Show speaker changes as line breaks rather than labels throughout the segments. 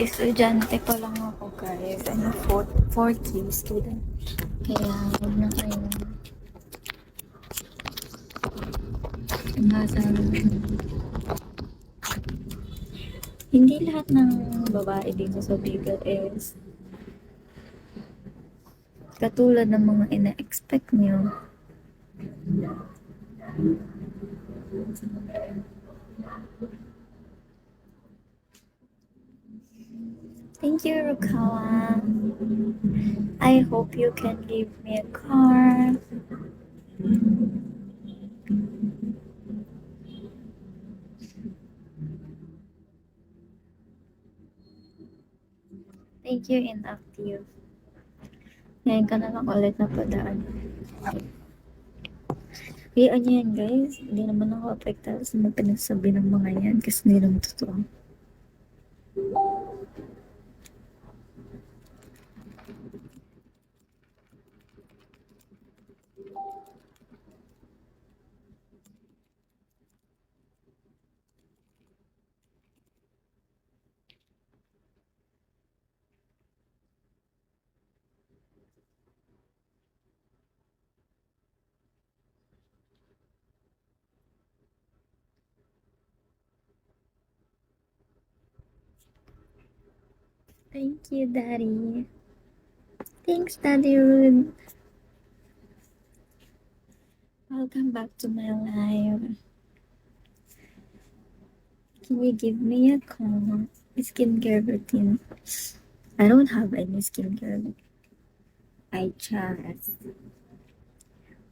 Estudyante pa lang ako, guys. Ano, fourth year student. Kaya, huwag na kayo umasan. Hindi lahat ng babae dito sa Bicol is katulad ng mga ina-expect nyo. Thank you, Rukawa. I hope you can give me a car. Thank you, inactive. Ngayon ka na lang ulit na padaan. Kaya yan, guys. Hindi naman ako apektado sa mga pinagsabi ng mga yan kasi hindi naman totoo. Thank you, Daddy. Thanks, Daddy Rude. Welcome back to my life. Can you give me a skincare routine? I don't have any skincare. I just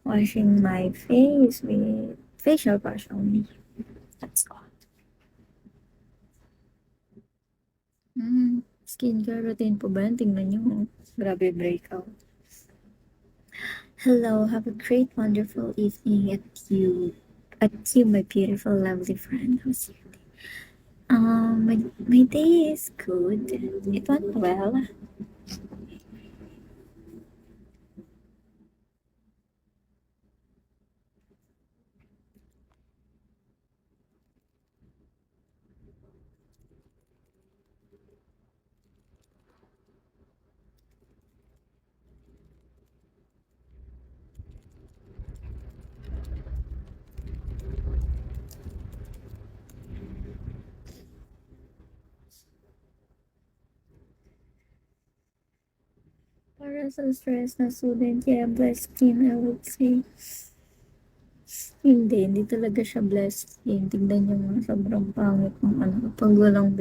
washing my face with facial wash only. That's all. Skincare routine po ba yan? Tingnan nyo. Grabe breakout. Hello, have a great, wonderful evening at you, my beautiful, lovely friend. How's your day? My day is good. It went well. Para sa stress na student, yeah, blessed skin, I would say. Hindi talaga siya blessed skin. Tignan nyo nga, sobrang pangit ng ano, pag walang